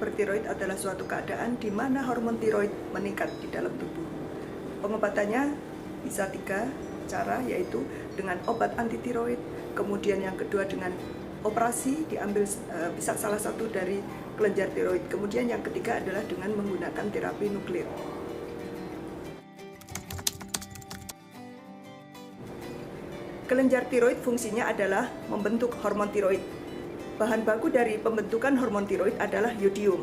hipertiroid adalah suatu keadaan di mana hormon tiroid meningkat di dalam tubuh. Pengobatannya bisa 3 cara, yaitu dengan obat anti tiroid, kemudian yang kedua dengan operasi, diambil bisa salah satu dari kelenjar tiroid, kemudian yang ketiga adalah dengan menggunakan terapi nuklir. Kelenjar tiroid fungsinya adalah membentuk hormon tiroid. Bahan baku dari pembentukan hormon tiroid adalah yodium.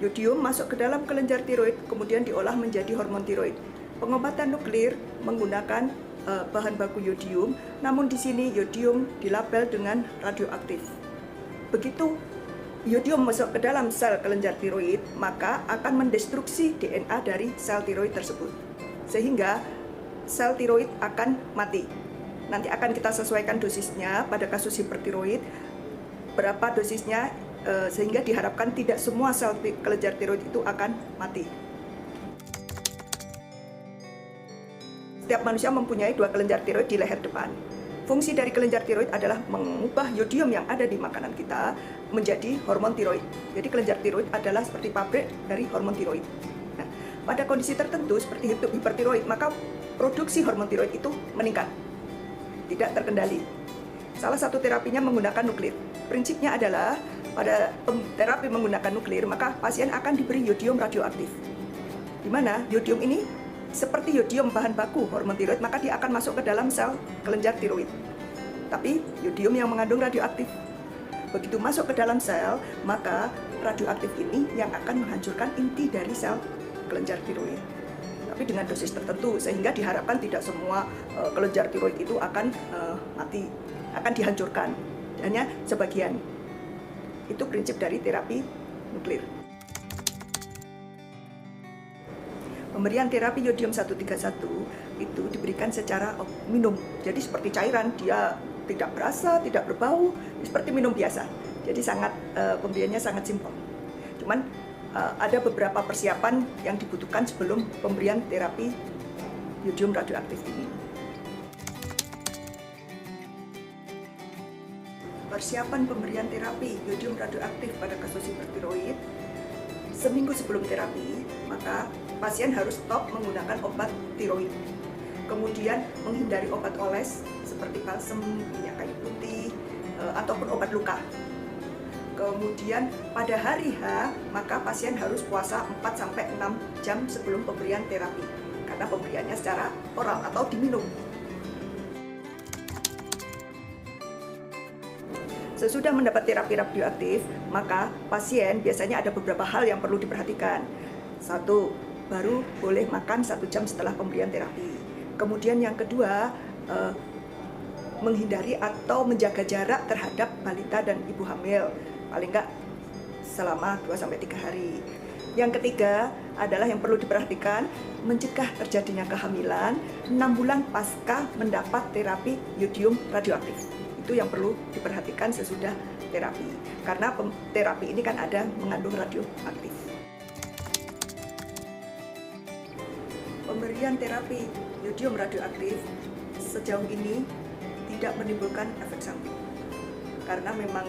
Yodium masuk ke dalam kelenjar tiroid, kemudian diolah menjadi hormon tiroid. Pengobatan nuklir menggunakan bahan baku yodium, namun di sini yodium dilabel dengan radioaktif. Begitu yodium masuk ke dalam sel kelenjar tiroid, maka akan mendestruksi DNA dari sel tiroid tersebut, sehingga sel tiroid akan mati. Nanti akan kita sesuaikan dosisnya pada kasus hipertiroid, berapa dosisnya, sehingga diharapkan tidak semua sel kelenjar tiroid itu akan mati. Setiap manusia mempunyai 2 kelenjar tiroid di leher depan. Fungsi dari kelenjar tiroid adalah mengubah yodium yang ada di makanan kita menjadi hormon tiroid. Jadi kelenjar tiroid adalah seperti pabrik dari hormon tiroid. Nah, pada kondisi tertentu seperti hipertiroid, maka produksi hormon tiroid itu meningkat, tidak terkendali. Salah satu terapinya menggunakan nuklir. Prinsipnya adalah pada terapi menggunakan nuklir, maka pasien akan diberi yodium radioaktif. Di mana yodium ini seperti yodium bahan baku hormon tiroid, maka dia akan masuk ke dalam sel kelenjar tiroid. Tapi yodium yang mengandung radioaktif. Begitu masuk ke dalam sel, maka radioaktif ini yang akan menghancurkan inti dari sel kelenjar tiroid. Tapi dengan dosis tertentu, sehingga diharapkan tidak semua kelenjar tiroid itu akan mati, akan dihancurkan, hanya sebagian. Itu prinsip dari terapi nuklir. Pemberian terapi yodium 131 itu diberikan secara minum, jadi seperti cairan, dia tidak berasa, tidak berbau, seperti minum biasa. Jadi pemberiannya sangat simpel. Cuman ada beberapa persiapan yang dibutuhkan sebelum pemberian terapi yodium radioaktif ini. Persiapan pemberian terapi yodium radioaktif pada kasus hipertiroid: seminggu sebelum terapi, maka pasien harus stop menggunakan obat tiroid. Kemudian menghindari obat oles seperti balsem, minyak kayu putih, ataupun obat luka. Kemudian pada hari H, maka pasien harus puasa 4-6 jam sebelum pemberian terapi, karena pemberiannya secara oral atau diminum. Sesudah mendapat terapi radioaktif, maka pasien biasanya ada beberapa hal yang perlu diperhatikan. 1, baru boleh makan 1 jam setelah pemberian terapi. Kemudian yang kedua, menghindari atau menjaga jarak terhadap balita dan ibu hamil, paling enggak selama 2-3 hari. Yang ketiga adalah yang perlu diperhatikan, mencegah terjadinya kehamilan 6 bulan pasca mendapat terapi yodium radioaktif. Itu yang perlu diperhatikan sesudah terapi, karena terapi ini kan ada mengandung radioaktif. Pemberian terapi yodium radioaktif sejauh ini tidak menimbulkan efek samping, karena memang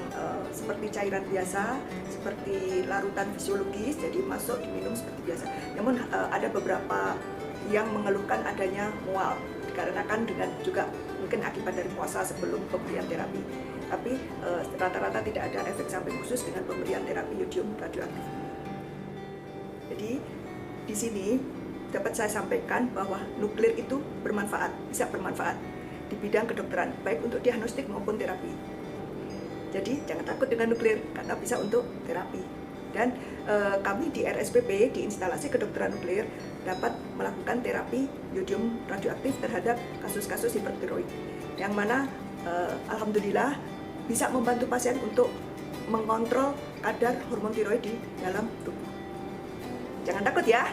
seperti cairan biasa, seperti larutan fisiologis, jadi masuk diminum seperti biasa. Namun ada beberapa yang mengeluhkan adanya mual, dikarenakan dengan juga mungkin akibat dari puasa sebelum pemberian terapi. Tapi rata-rata tidak ada efek samping khusus dengan pemberian terapi yodium radioaktif. Jadi di sini dapat saya sampaikan bahwa nuklir itu bermanfaat, bisa bermanfaat di bidang kedokteran, baik untuk diagnostik maupun terapi. Jadi jangan takut dengan nuklir, karena bisa untuk terapi. Dan kami di RSPP, di instalasi kedokteran nuklir, dapat melakukan terapi yodium radioaktif terhadap kasus-kasus hipertiroid, yang mana alhamdulillah bisa membantu pasien untuk mengontrol kadar hormon tiroid di dalam tubuh. Jangan takut ya.